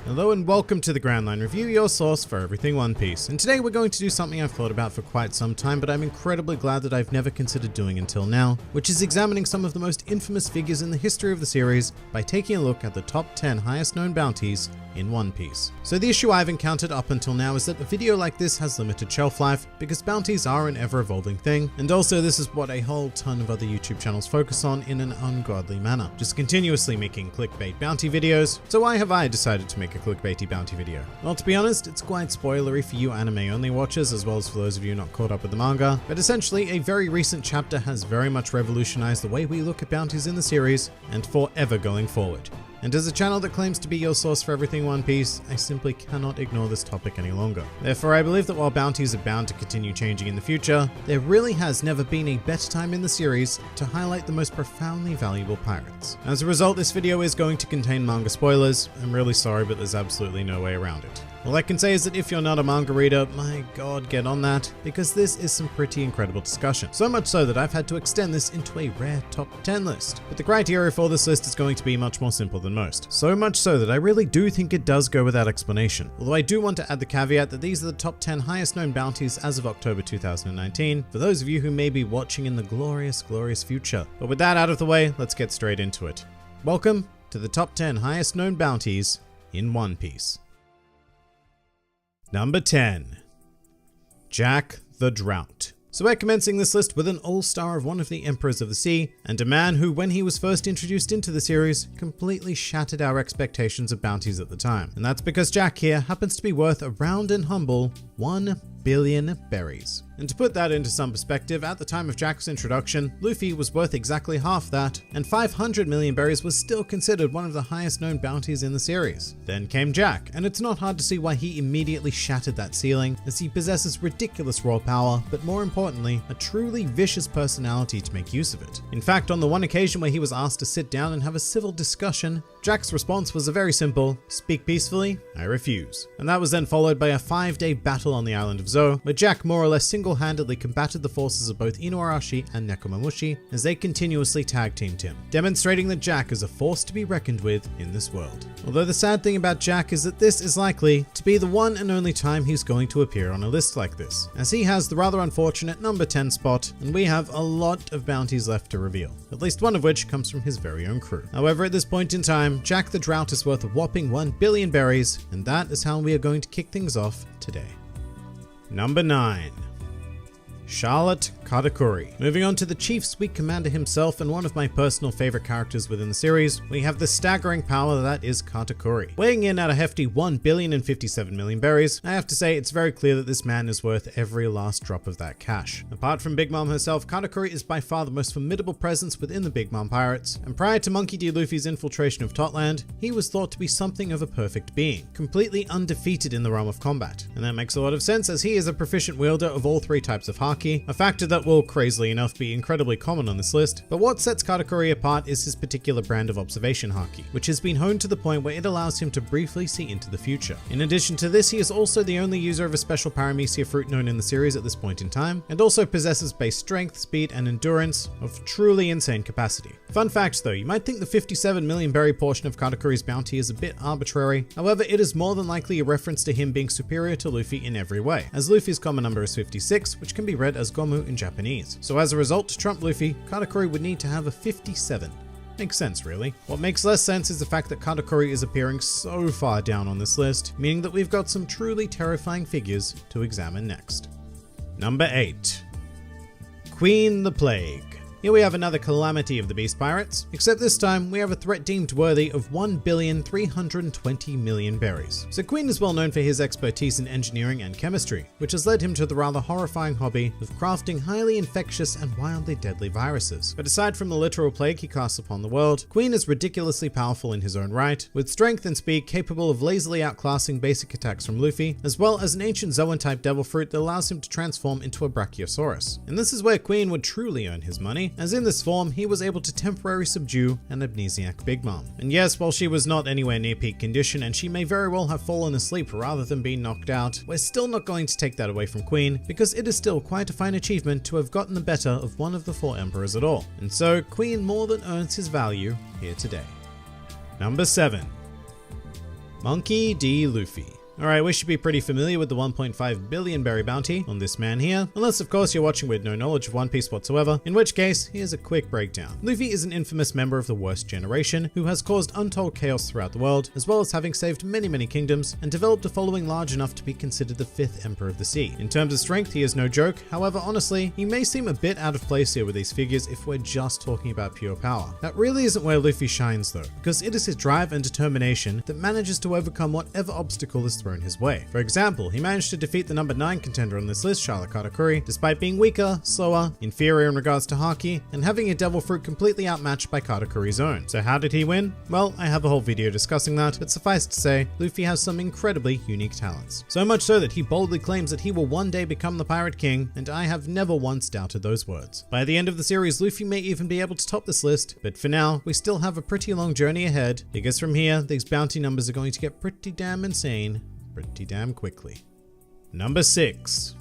Hello and welcome to the Grand Line Review, your source for everything One Piece. And today we're going to do something I've thought about for quite some time, but I'm incredibly glad that I've never considered doing until now, which is examining some of the most infamous figures in the history of the series by taking a look at the top 10 highest known bounties in One Piece. So the issue I've encountered up until now is that a video like this has limited shelf life because bounties are an ever-evolving thing, and also this is what a whole ton of other YouTube channels focus on in an ungodly manner, just continuously making clickbait bounty videos. So why have I decided to make a clickbaity bounty video? Well, to be honest, it's quite spoilery for you anime only watchers as well as for those of you not caught up with the manga, but essentially a very recent chapter has very much revolutionized the way we look at bounties in the series and forever going forward. And as a channel that claims to be your source for everything One Piece, I simply cannot ignore this topic any longer. Therefore, I believe that while bounties are bound to continue changing in the future, there really has never been a better time in the series to highlight the most profoundly valuable pirates. As a result, this video is going to contain manga spoilers. I'm really sorry, but there's absolutely no way around it. All I can say is that if you're not a manga reader, my god, get on that, because this is some pretty incredible discussion. So much so that I've had to extend this into a rare top 10 list. But the criteria for this list is going to be much more simple than most. So much so that I really do think it does go without explanation. Although I do want to add the caveat that these are the top 10 highest known bounties as of October 2019, for those of you who may be watching in the glorious, glorious future. But with that out of the way, let's get straight into it. Welcome to the top 10 highest known bounties in One Piece. Number 10. Jack the Drought. So we're commencing this list with an all-star of one of the Emperors of the Sea, and a man who, when he was first introduced into the series, completely shattered our expectations of bounties at the time. And that's because Jack here happens to be worth a round and humble 1 billion berries. And to put that into some perspective, at the time of Jack's introduction, Luffy was worth exactly half that, and 500 million berries was still considered one of the highest known bounties in the series. Then came Jack, and it's not hard to see why he immediately shattered that ceiling, as he possesses ridiculous raw power, but more importantly, a truly vicious personality to make use of it. In fact, on the one occasion where he was asked to sit down and have a civil discussion, Jack's response was a very simple, "Speak peacefully, I refuse." And that was then followed by a 5-day battle on the island of Zou, where Jack more or less single-handedly combated the forces of both Inuarashi and Nekomamushi as they continuously tag-teamed him, demonstrating that Jack is a force to be reckoned with in this world. Although the sad thing about Jack is that this is likely to be the one and only time he's going to appear on a list like this, as he has the rather unfortunate number 10 spot, and we have a lot of bounties left to reveal, at least one of which comes from his very own crew. However, at this point in time, Jack the Drought is worth a whopping 1 billion berries, and that is how we are going to kick things off today. Number 9. Charlotte Katakuri. Moving on to the Chief Sweet Commander himself and one of my personal favorite characters within the series, we have the staggering power that is Katakuri. Weighing in at a hefty 1,057 million berries, I have to say it's very clear that this man is worth every last drop of that cash. Apart from Big Mom herself, Katakuri is by far the most formidable presence within the Big Mom pirates, and prior to Monkey D. Luffy's infiltration of Totland, he was thought to be something of a perfect being, completely undefeated in the realm of combat. And that makes a lot of sense as he is a proficient wielder of all 3 types of haki, a factor that will, crazily enough, be incredibly common on this list. But what sets Katakuri apart is his particular brand of observation haki, which has been honed to the point where it allows him to briefly see into the future. In addition to this, he is also the only user of a special paramecia fruit known in the series at this point in time, and also possesses base strength, speed, and endurance of truly insane capacity. Fun fact though, you might think the 57 million berry portion of Katakuri's bounty is a bit arbitrary. However, it is more than likely a reference to him being superior to Luffy in every way, as Luffy's common number is 56, which can be read as Gomu in Japanese. So as a result, to trump Luffy, Katakuri would need to have a 57. Makes sense, really. What makes less sense is the fact that Katakuri is appearing so far down on this list, meaning that we've got some truly terrifying figures to examine next. Number 8. Queen the Plague. Here we have another calamity of the Beast Pirates, except this time we have a threat deemed worthy of 1,320 million berries. So Queen is well known for his expertise in engineering and chemistry, which has led him to the rather horrifying hobby of crafting highly infectious and wildly deadly viruses. But aside from the literal plague he casts upon the world, Queen is ridiculously powerful in his own right, with strength and speed capable of lazily outclassing basic attacks from Luffy, as well as an ancient Zoan-type devil fruit that allows him to transform into a Brachiosaurus. And this is where Queen would truly earn his money, as in this form, he was able to temporarily subdue an amnesiac Big Mom. And yes, while she was not anywhere near peak condition, and she may very well have fallen asleep rather than being knocked out, we're still not going to take that away from Queen, because it is still quite a fine achievement to have gotten the better of one of the 4 emperors at all. And so, Queen more than earns his value here today. Number 7. Monkey D. Luffy. Alright, we should be pretty familiar with the 1.5 billion berry bounty on this man here, unless of course you're watching with no knowledge of One Piece whatsoever, in which case, here's a quick breakdown. Luffy is an infamous member of the worst generation, who has caused untold chaos throughout the world, as well as having saved many kingdoms, and developed a following large enough to be considered the 5th Emperor of the Sea. In terms of strength, he is no joke, however honestly, he may seem a bit out of place here with these figures if we're just talking about pure power. That really isn't where Luffy shines though, because it is his drive and determination that manages to overcome whatever obstacle is thrown his way. For example, he managed to defeat the number 9 contender on this list, Charlotte Katakuri, despite being weaker, slower, inferior in regards to Haki, and having a devil fruit completely outmatched by Katakuri's own. So how did he win? Well, I have a whole video discussing that, but suffice to say, Luffy has some incredibly unique talents. So much so that he boldly claims that he will one day become the Pirate King, and I have never once doubted those words. By the end of the series, Luffy may even be able to top this list, but for now, we still have a pretty long journey ahead, because from here, these bounty numbers are going to get pretty damn insane pretty damn quickly. Number 6.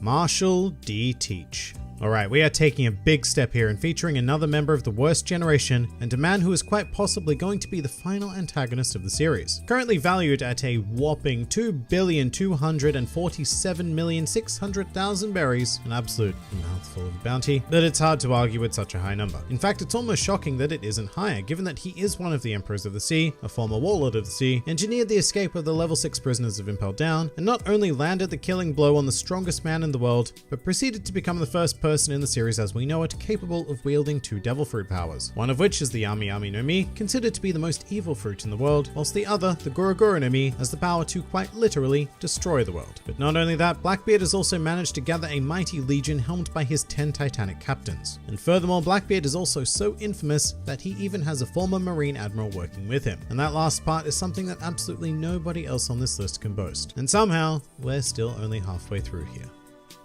Marshall D. Teach. Alright, we are taking a big step here and featuring another member of the worst generation and a man who is quite possibly going to be the final antagonist of the series. Currently valued at a whopping 2,247,600,000 berries, an absolute mouthful of bounty, but it's hard to argue with such a high number. In fact, it's almost shocking that it isn't higher, given that he is one of the Emperors of the Sea, a former warlord of the sea, engineered the escape of the level 6 prisoners of Impel Down, and not only landed the killing blow on the strongest man in the world, but proceeded to become the first person in the series as we know it capable of wielding 2 devil fruit powers, one of which is the Ami Ami no Mi, considered to be the most evil fruit in the world, whilst the other, the Gura Gura no Mi, has the power to quite literally destroy the world. But not only that, Blackbeard has also managed to gather a mighty legion helmed by his 10 Titanic captains. And furthermore, Blackbeard is also so infamous that he even has a former Marine Admiral working with him. And that last part is something that absolutely nobody else on this list can boast. And somehow, we're still only halfway through here.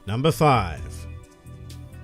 Number 5.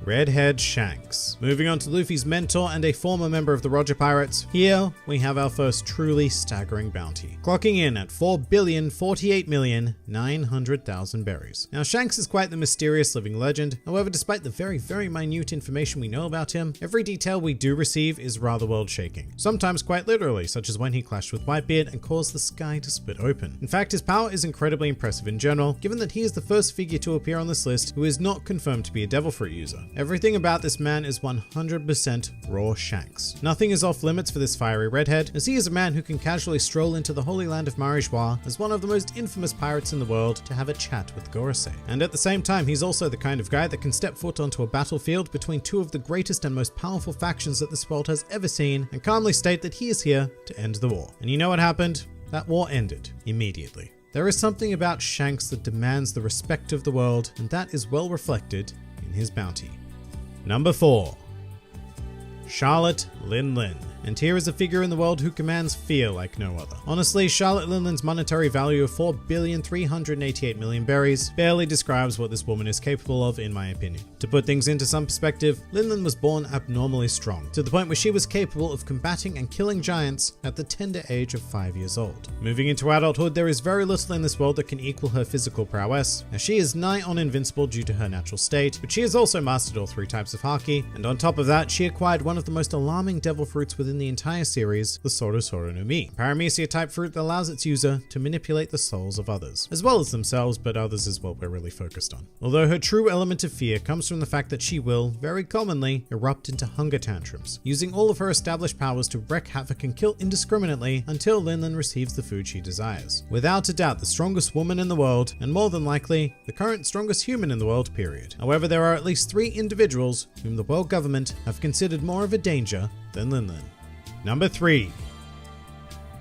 Redhead Shanks. Moving on to Luffy's mentor and a former member of the Roger Pirates, here we have our first truly staggering bounty, clocking in at 4,048,900,000 berries. Now Shanks is quite the mysterious living legend, however despite the very minute information we know about him, every detail we do receive is rather world shaking, sometimes quite literally, such as when he clashed with Whitebeard and caused the sky to split open. In fact, his power is incredibly impressive in general, given that he is the first figure to appear on this list who is not confirmed to be a devil fruit user. Everything about this man is 100% raw Shanks. Nothing is off limits for this fiery redhead, as he is a man who can casually stroll into the holy land of Marijois as one of the most infamous pirates in the world to have a chat with Gorosei. And at the same time, he's also the kind of guy that can step foot onto a battlefield between 2 of the greatest and most powerful factions that this world has ever seen and calmly state that he is here to end the war. And you know what happened? That war ended immediately. There is something about Shanks that demands the respect of the world, and that is well reflected in his bounty. Number 4. Charlotte Lin Lin. And here is a figure in the world who commands fear like no other. Honestly, Charlotte Lin Lin's monetary value of 4,388,000,000 berries barely describes what this woman is capable of in my opinion. To put things into some perspective, Lin Lin was born abnormally strong, to the point where she was capable of combating and killing giants at the tender age of 5 years old. Moving into adulthood, there is very little in this world that can equal her physical prowess, as she is nigh on invincible due to her natural state, but she has also mastered all 3 types of Haki, and on top of that, she acquired one of the most alarming devil fruits within the entire series, the Soro Soro no Mi, a paramecia type fruit that allows its user to manipulate the souls of others, as well as themselves, but others is what we're really focused on. Although her true element of fear comes from the fact that she will, very commonly, erupt into hunger tantrums, using all of her established powers to wreak havoc and kill indiscriminately until Lin Lin receives the food she desires. Without a doubt the strongest woman in the world, and more than likely, the current strongest human in the world, period. However, there are at least 3 individuals whom the world government have considered more of a danger than Lin Lin. Number 3.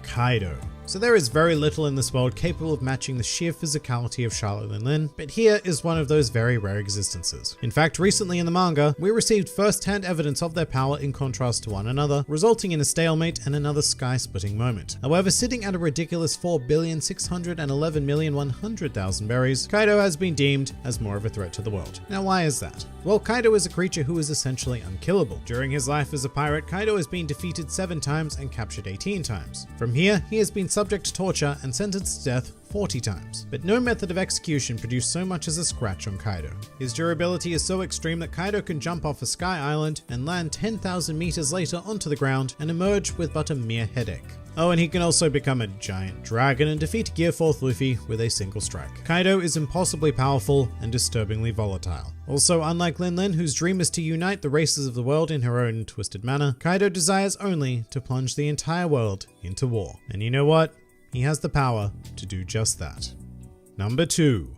Kaido. So there is very little in this world capable of matching the sheer physicality of Charlotte Lin Lin, but here is one of those very rare existences. In fact, recently in the manga, we received first-hand evidence of their power in contrast to one another, resulting in a stalemate and another sky-splitting moment. However, sitting at a ridiculous 4,611,100,000 berries, Kaido has been deemed as more of a threat to the world. Now why is that? Well, Kaido is a creature who is essentially unkillable. During his life as a pirate, Kaido has been defeated 7 times and captured 18 times. From here, he has been subject to torture and sentenced to death 40 times. But no method of execution produced so much as a scratch on Kaido. His durability is so extreme that Kaido can jump off a sky island and land 10,000 meters later onto the ground and emerge with but a mere headache. Oh, and he can also become a giant dragon and defeat Gear 4th Luffy with a single strike. Kaido is impossibly powerful and disturbingly volatile. Also, unlike Lin Lin, whose dream is to unite the races of the world in her own twisted manner, Kaido desires only to plunge the entire world into war. And you know what? He has the power to do just that. Number 2.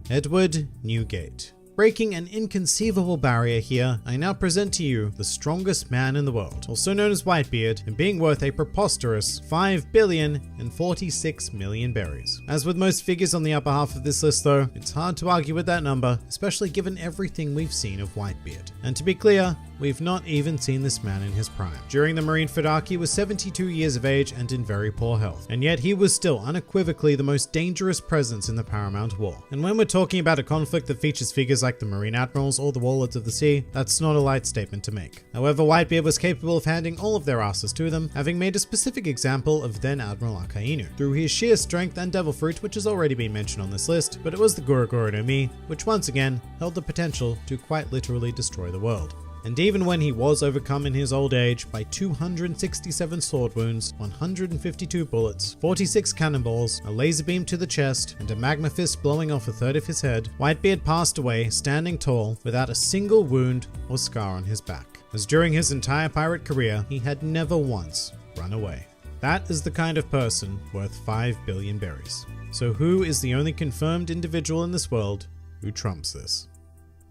Edward Newgate. Breaking an inconceivable barrier here, I now present to you the strongest man in the world, also known as Whitebeard, and being worth a preposterous 5,046,000,000 berries. As with most figures on the upper half of this list though, it's hard to argue with that number, especially given everything we've seen of Whitebeard. And to be clear, we've not even seen this man in his prime. During the Marineford arc, he was 72 years of age and in very poor health, and yet he was still unequivocally the most dangerous presence in the Paramount War. And when we're talking about a conflict that features figures like the Marine Admirals or the Warlords of the Sea, that's not a light statement to make. However, Whitebeard was capable of handing all of their asses to them, having made a specific example of then Admiral Akainu, through his sheer strength and Devil Fruit, which has already been mentioned on this list, but it was the Guruguru no Mi, which once again held the potential to quite literally destroy the world. And even when he was overcome in his old age by 267 sword wounds, 152 bullets, 46 cannonballs, a laser beam to the chest, and a magma fist blowing off a third of his head, Whitebeard passed away standing tall without a single wound or scar on his back, as during his entire pirate career, he had never once run away. That is the kind of person worth 5 billion berries. So who is the only confirmed individual in this world who trumps this?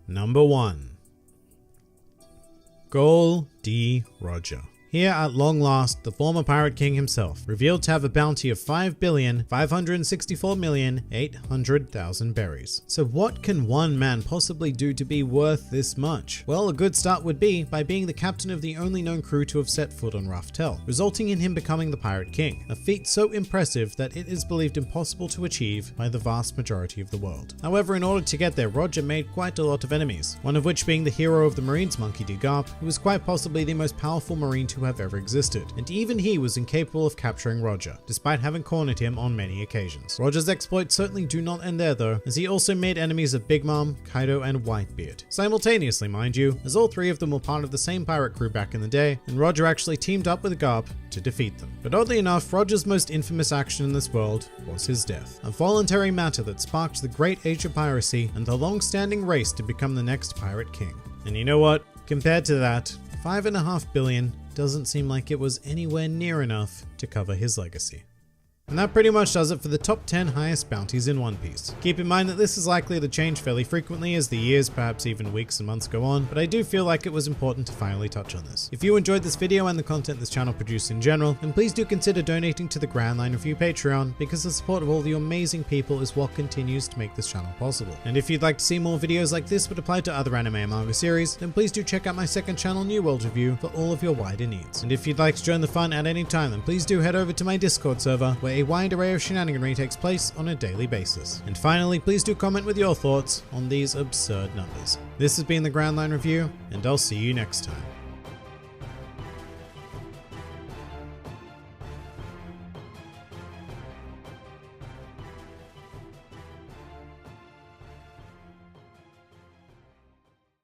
Number 1. Gol D. Roger. Here at long last, the former Pirate King himself, revealed to have a bounty of 5,564,800,000 berries. So what can one man possibly do to be worth this much? Well, a good start would be by being the captain of the only known crew to have set foot on Raftel, resulting in him becoming the Pirate King, a feat so impressive that it is believed impossible to achieve by the vast majority of the world. However, in order to get there, Roger made quite a lot of enemies, one of which being the hero of the Marines, Monkey D. Garp, who was quite possibly the most powerful Marine to have ever existed, and even he was incapable of capturing Roger, despite having cornered him on many occasions. Roger's exploits certainly do not end there though, as he also made enemies of Big Mom, Kaido, and Whitebeard. Simultaneously, mind you, as all three of them were part of the same pirate crew back in the day, and Roger actually teamed up with Garp to defeat them. But oddly enough, Roger's most infamous action in this world was his death, a voluntary matter that sparked the great age of piracy and the long-standing race to become the next Pirate King. And you know what? Compared to that, 5.5 billion doesn't seem like it was anywhere near enough to cover his legacy. And that pretty much does it for the top 10 highest bounties in One Piece. Keep in mind that this is likely to change fairly frequently as the years, perhaps even weeks and months go on, but I do feel like it was important to finally touch on this. If you enjoyed this video and the content this channel produces in general, then please do consider donating to the Grand Line Review Patreon, because the support of all the amazing people is what continues to make this channel possible. And if you'd like to see more videos like this but apply to other anime and manga series, then please do check out my second channel, New World Review, for all of your wider needs. And if you'd like to join the fun at any time, then please do head over to my Discord server, where a wide array of shenaniganry takes place on a daily basis. And finally, please do comment with your thoughts on these absurd numbers. This has been the Grand Line Review, and I'll see you next time.